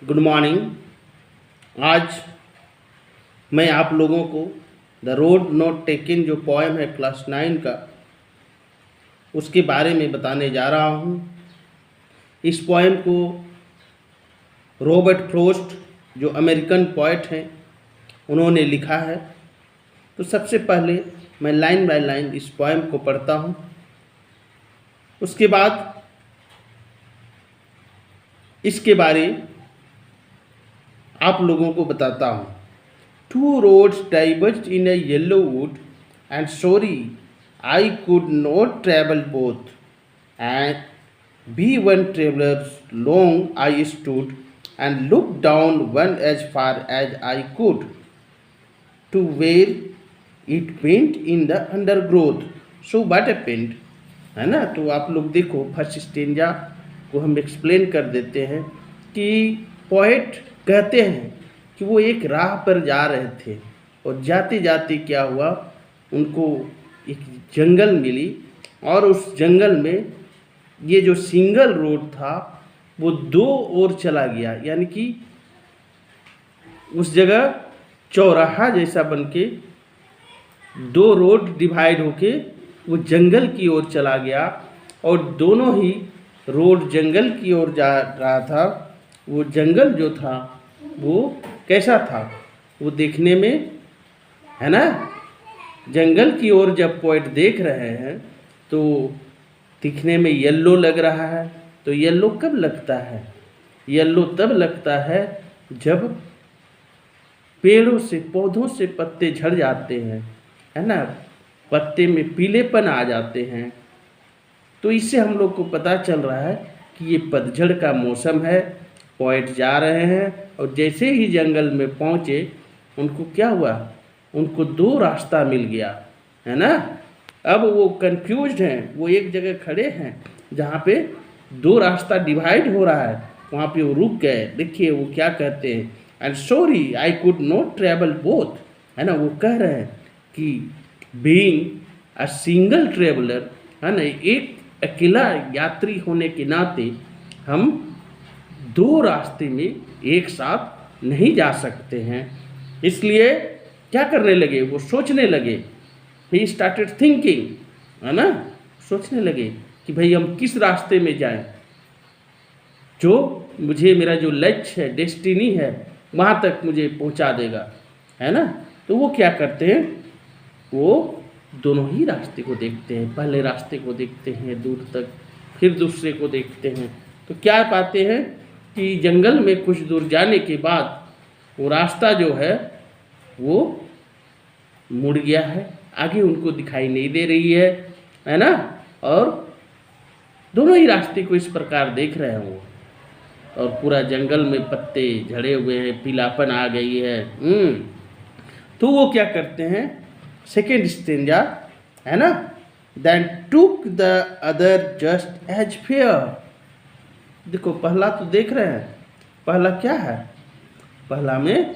Good morning. आज मैं आप लोगों को द रोड नॉट टेकन जो पोएम है क्लास 9 का, उसके बारे में बताने जा रहा हूँ। इस पोएम को रॉबर्ट फ्रॉस्ट जो अमेरिकन पोएट हैं उन्होंने लिखा है। तो सबसे पहले मैं लाइन बाय लाइन इस पोएम को पढ़ता हूँ, उसके बाद इसके बारे आप लोगों को बताता हूँ। Two roads diverged in a yellow wood, and sorry, I could not travel both. And be one traveler long I stood, and looked down one as far as I could, to where it went in the undergrowth. So what happened? है ना। तो आप लोग देखो, first stanza को हम explain कर देते हैं कि पोएट कहते हैं कि वो एक राह पर जा रहे थे और जाते जाते क्या हुआ, उनको एक जंगल मिली और उस जंगल में ये जो सिंगल रोड था वो दो ओर चला गया, यानी कि उस जगह चौराहा जैसा बनके दो रोड डिवाइड होके वो जंगल की ओर चला गया और दोनों ही रोड जंगल की ओर जा रहा था। वो जंगल जो था वो कैसा था, वो देखने में, है ना, जंगल की ओर जब पोएट देख रहे हैं तो दिखने में येलो लग रहा है। तो येलो कब लगता है? येलो तब लगता है जब पेड़ों से, पौधों से पत्ते झड़ जाते हैं, है ना, पत्ते में पीलेपन आ जाते हैं। तो इससे हम लोग को पता चल रहा है कि ये पतझड़ का मौसम है। पोएट जा रहे हैं और जैसे ही जंगल में पहुँचे उनको क्या हुआ, उनको दो रास्ता मिल गया, है ना। अब वो कंफ्यूज्ड हैं, वो एक जगह खड़े हैं जहाँ पे दो रास्ता डिवाइड हो रहा है, वहाँ पे वो रुक गए। देखिए वो क्या कहते हैं, and sorry I could not travel both, है ना। वो कह रहे हैं कि बीइंग अ सिंगल ट्रेवलर, है ना, एक अकेला यात्री होने के नाते हम दो रास्ते में एक साथ नहीं जा सकते हैं। इसलिए क्या करने लगे, वो सोचने लगे। ही स्टार्टेड थिंकिंग, है ना, सोचने लगे कि भाई हम किस रास्ते में जाएं जो मुझे, मेरा जो लक्ष्य है, डेस्टिनी है, वहाँ तक मुझे पहुँचा देगा, है ना। तो वो क्या करते हैं, वो दोनों ही रास्ते को देखते हैं। पहले रास्ते को देखते हैं दूर तक, फिर दूसरे को देखते हैं। तो क्या पाते हैं कि जंगल में कुछ दूर जाने के बाद वो रास्ता जो है वो मुड़ गया है, आगे उनको दिखाई नहीं दे रही है ना। और दोनों ही रास्ते को इस प्रकार देख रहे हैं वो, और पूरा जंगल में पत्ते झड़े हुए हैं, पीलापन आ गई है। तो वो क्या करते हैं, सेकेंड स्टेंजा, है ना, then took the other just as fair. देखो पहला तो देख रहे हैं, पहला क्या है, पहला में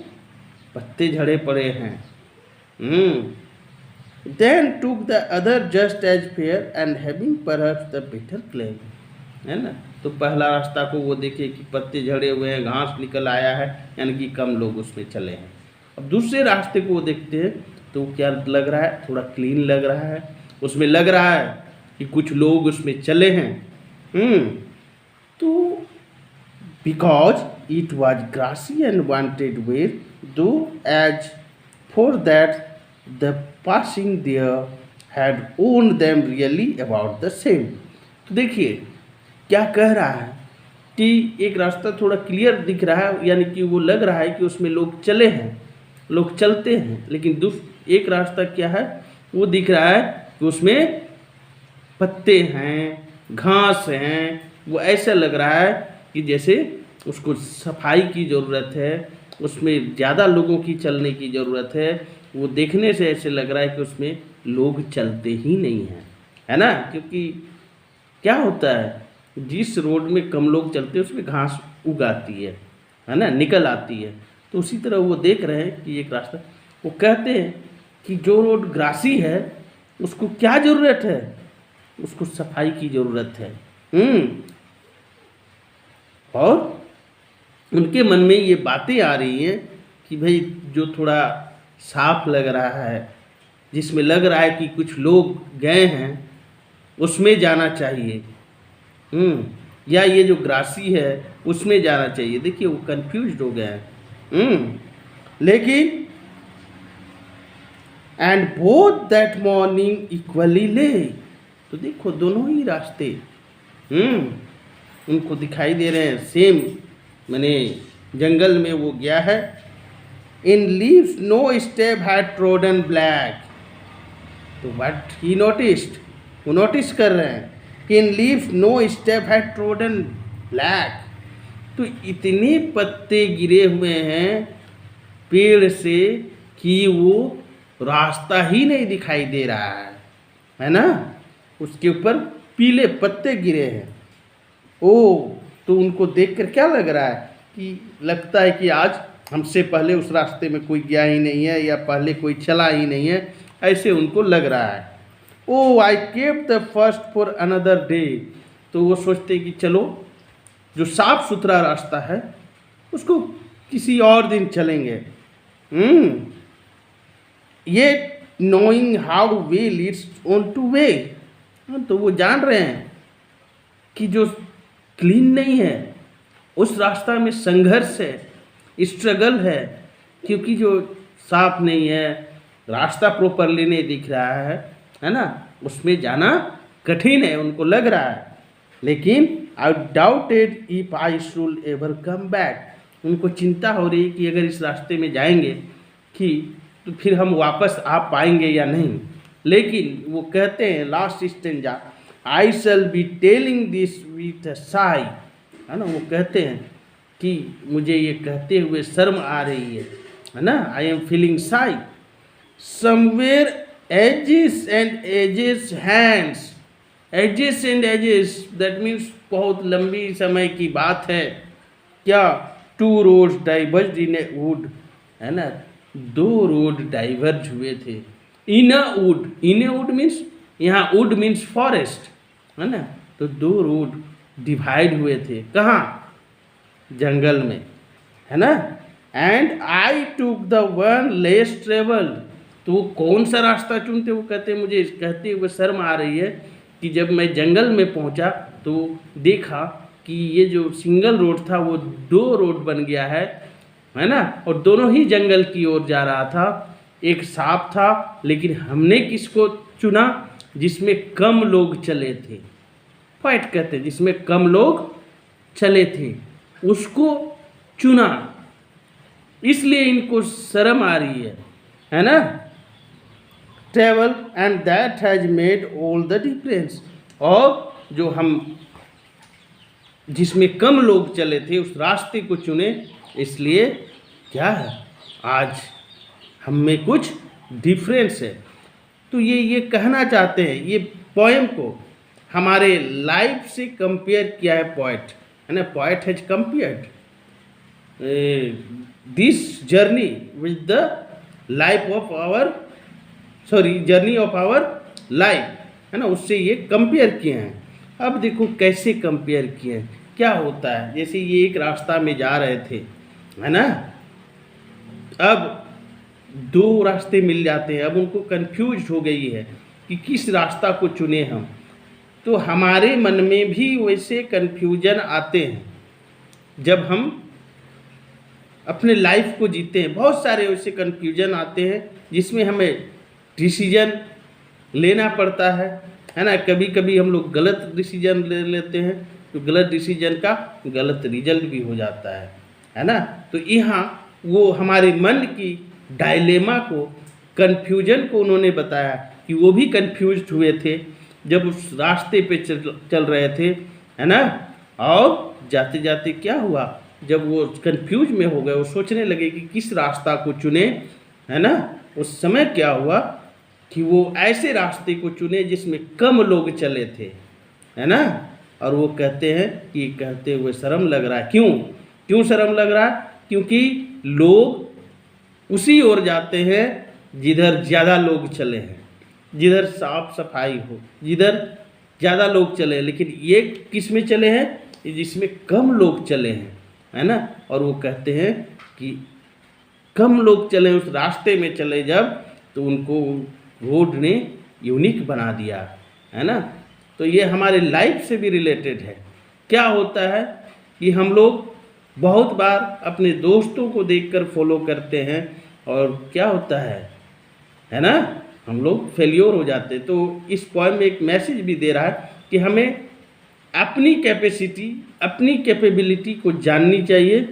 पत्ते झड़े पड़े हैं। Then took the other just as fair and having perhaps the better claim, है ना। तो पहला रास्ता को वो देखे कि पत्ते झड़े हुए हैं, घास निकल आया है, यानी कि कम लोग उसमें चले हैं। अब दूसरे रास्ते को वो देखते हैं तो क्या लग रहा है, थोड़ा क्लीन लग रहा है, उसमें लग रहा है कि कुछ लोग उसमें चले हैं। तो because it was grassy and wanted wear, though as for that the passing there had worn them really about the same. तो देखिए क्या कह रहा है कि एक रास्ता थोड़ा क्लियर दिख रहा है, यानी कि वो लग रहा है कि उसमें लोग चले हैं, लोग चलते हैं, लेकिन एक रास्ता क्या है, वो दिख रहा है कि उसमें पत्ते हैं, घास हैं। वो ऐसा लग रहा है कि जैसे उसको सफाई की ज़रूरत है, उसमें ज़्यादा लोगों की चलने की ज़रूरत है। वो देखने से ऐसे लग रहा है कि उसमें लोग चलते ही नहीं हैं, है ना। क्योंकि क्या होता है, जिस रोड में कम लोग चलते हैं उसमें घास उग आती है ना, निकल आती है। तो उसी तरह वो देख रहे हैं कि एक रास्ता, वो कहते हैं कि जो रोड ग्रासी है उसको क्या ज़रूरत है, उसको सफाई की ज़रूरत है। और उनके मन में ये बातें आ रही हैं कि भाई जो थोड़ा साफ लग रहा है, जिसमें लग रहा है कि कुछ लोग गए हैं, उसमें जाना चाहिए। या ये जो ग्रासी है उसमें जाना चाहिए। देखिए वो कंफ्यूज्ड हो गए हैं। लेकिन and both that morning equally ले, तो देखो दोनों ही रास्ते उनको दिखाई दे रहे हैं सेम। मैंने जंगल में वो गया है। In leaves no step had trodden black, तो व्हाट ही नोटिस्ड, वो नोटिस कर रहे हैं कि in leaves no step had trodden black, तो इतने पत्ते गिरे हुए हैं पेड़ से कि वो रास्ता ही नहीं दिखाई दे रहा है ना। उसके ऊपर पीले पत्ते गिरे हैं। ओ, तो उनको देखकर क्या लग रहा है कि लगता है कि आज हमसे पहले उस रास्ते में कोई गया ही नहीं है या पहले कोई चला ही नहीं है, ऐसे उनको लग रहा है। Oh I kept the first for another day, तो वो सोचते कि चलो जो साफ सुथरा रास्ता है उसको किसी और दिन चलेंगे। ये knowing how way Leeds on two way, तो वो जान रहे हैं कि जो क्लीन नहीं है उस रास्ता में संघर्ष है, स्ट्रगल है, क्योंकि जो साफ नहीं है, रास्ता प्रॉपरली नहीं दिख रहा है ना, उसमें जाना कठिन है, उनको लग रहा है। लेकिन आई doubted if I should ever come back, उनको चिंता हो रही कि अगर इस रास्ते में जाएंगे कि तो फिर हम वापस आ पाएंगे या नहीं। लेकिन वो कहते हैं last stanza, I shall be telling this with a Sai, है ना। वो कहते हैं कि मुझे ये कहते हुए शर्म आ रही है ना। I am feeling sigh somewhere ages and ages hence, ages and ages that means बहुत लंबी समय की बात है। क्या, two roads diverge in a wood, है ना, दो रोड डाइवर्ज हुए थे in a wood. In a wood means यहाँ वुड मीन्स फॉरेस्ट, है ना, तो दो रोड डिवाइड हुए थे, कहाँ, जंगल में, है ना। And I took the one less travelled, तो वो कौन सा रास्ता चुनते, वो कहते मुझे कहते हुए शर्म आ रही है कि जब मैं जंगल में पहुंचा तो देखा कि ये जो सिंगल रोड था वो दो रोड बन गया है ना, और दोनों ही जंगल की ओर जा रहा था। एक साफ था, लेकिन हमने किसको चुना, जिसमें कम लोग चले थे, फाइट कहते हैं, जिसमें कम लोग चले थे उसको चुना, इसलिए इनको शर्म आ रही है ना। Travel and that has made all the difference, और जो हम जिसमें कम लोग चले थे उस रास्ते को चुने, इसलिए क्या है, आज हम में कुछ डिफरेंस है। तो ये कहना चाहते हैं, ये पोएम को हमारे लाइफ से कंपेयर किया है पोएट, है ना। Poet has compared this journey with the life of our journey of our life, है ना, उससे ये कंपेयर किए हैं। अब देखो कैसे कंपेयर किए हैं, क्या होता है, जैसे ये एक रास्ता में जा रहे थे, है ना, अब दो रास्ते मिल जाते हैं, अब उनको कंफ्यूज हो गई है कि किस रास्ता को चुने हम। तो हमारे मन में भी वैसे कन्फ्यूजन आते हैं जब हम अपने लाइफ को जीते हैं। बहुत सारे वैसे कन्फ्यूजन आते हैं जिसमें हमें डिसीजन लेना पड़ता है ना। कभी कभी हम लोग गलत डिसीजन ले लेते हैं, तो गलत डिसीजन का गलत रिजल्ट भी हो जाता है ना। तो यहाँ वो हमारे मन की डायलेमा को, कन्फ्यूजन को उन्होंने बताया कि वो भी कन्फ्यूज्ड हुए थे जब उस रास्ते पे चल रहे थे, है ना। और जाते जाते क्या हुआ, जब वो कन्फ्यूज में हो गए, वो सोचने लगे कि किस रास्ता को चुने, है ना, उस समय क्या हुआ कि वो ऐसे रास्ते को चुने जिसमें कम लोग चले थे, है ना। और वो कहते हैं कि कहते हुए शर्म लग रहा है। क्यों शर्म लग रहा है, क्योंकि लोग उसी ओर जाते हैं जिधर ज़्यादा लोग चले हैं, जिधर साफ सफाई हो, जिधर ज़्यादा लोग चले हैं। लेकिन ये किस में चले हैं, जिसमें कम लोग चले हैं, है ना। और वो कहते हैं कि कम लोग चले उस रास्ते में चले जब, तो उनको रोड ने यूनिक बना दिया, है ना। तो ये हमारे लाइफ से भी रिलेटेड है। क्या होता है कि हम लोग बहुत बार अपने दोस्तों को देखकर फॉलो करते हैं, और क्या होता है ना, हम लोग फेल्योर हो जाते हैं। तो इस पोएम में एक मैसेज भी दे रहा है कि हमें अपनी कैपेसिटी, अपनी कैपेबिलिटी को जाननी चाहिए।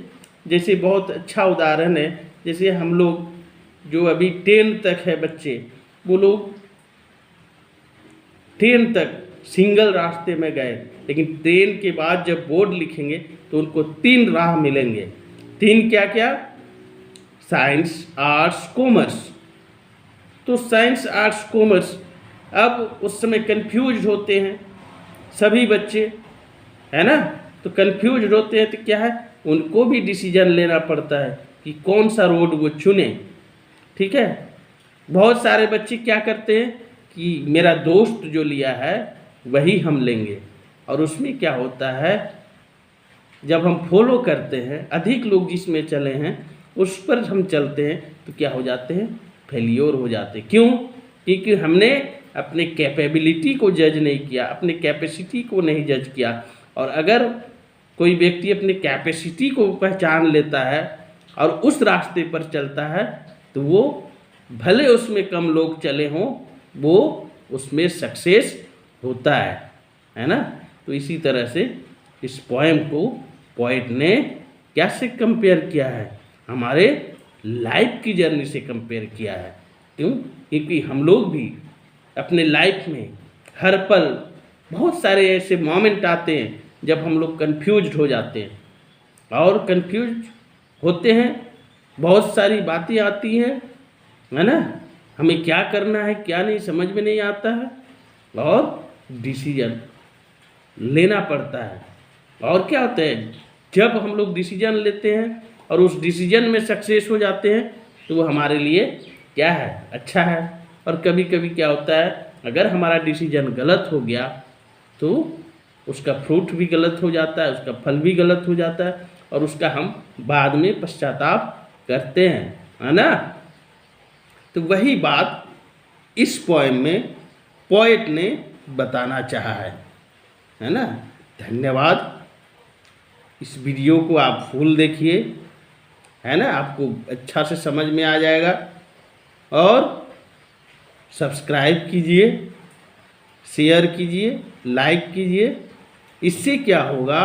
जैसे बहुत अच्छा उदाहरण है, जैसे हम लोग जो अभी 10 तक है बच्चे, वो लोग 10 तक सिंगल रास्ते में गए, लेकिन 10 के बाद जब बोर्ड लिखेंगे तो उनको 3 राह मिलेंगे। 3 क्या क्या? Science, arts, commerce. तो साइंस, आर्ट्स, कॉमर्स, अब उस समय कंफ्यूज होते हैं सभी बच्चे, है ना। तो कंफ्यूज होते हैं तो क्या है, उनको भी डिसीजन लेना पड़ता है कि कौन सा रोड वो चुने। ठीक है। बहुत सारे बच्चे क्या करते हैं कि मेरा दोस्त जो लिया है वही हम लेंगे, और उसमें क्या होता है, जब हम फॉलो करते हैं, अधिक लोग जिसमें चले हैं उस पर हम चलते हैं, तो क्या हो जाते हैं, फेलियर हो जाते हैं। क्यों? क्योंकि हमने अपने कैपेबिलिटी को जज नहीं किया, अपने कैपेसिटी को नहीं जज किया। और अगर कोई व्यक्ति अपने कैपेसिटी को पहचान लेता है और उस रास्ते पर चलता है, तो वो भले उसमें कम लोग चले हों, वो उसमें सक्सेस होता है ना। तो इसी तरह से इस पोएम को पोएट ने कैसे कंपेयर किया है, हमारे लाइफ की जर्नी से कंपेयर किया है। क्यों? क्योंकि हम लोग भी अपने लाइफ में हर पल बहुत सारे ऐसे मोमेंट आते हैं जब हम लोग कंफ्यूज्ड हो जाते हैं, और कंफ्यूज होते हैं, बहुत सारी बातें आती हैं, है ना। हमें क्या करना है क्या नहीं समझ में नहीं आता है, और डिसीजन लेना पड़ता है। और क्या होता है, जब हम लोग डिसीजन लेते हैं और उस डिसीजन में सक्सेस हो जाते हैं, तो वो हमारे लिए क्या है, अच्छा है। और कभी कभी क्या होता है, अगर हमारा डिसीजन गलत हो गया तो उसका फ्रूट भी गलत हो जाता है, उसका फल भी गलत हो जाता है, और उसका हम बाद में पश्चाताप करते हैं, है ना। तो वही बात इस पोएम में पोएट ने बताना चाहा है ना। धन्यवाद। इस वीडियो को आप फुल देखिए, है ना, आपको अच्छा से समझ में आ जाएगा। और सब्सक्राइब कीजिए, शेयर कीजिए, लाइक कीजिए। इससे क्या होगा,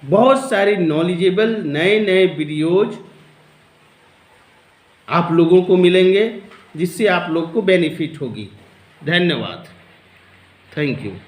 बहुत सारी नॉलेजेबल नए नए वीडियोज आप लोगों को मिलेंगे, जिससे आप लोग को बेनिफिट होगी। धन्यवाद। Thank you.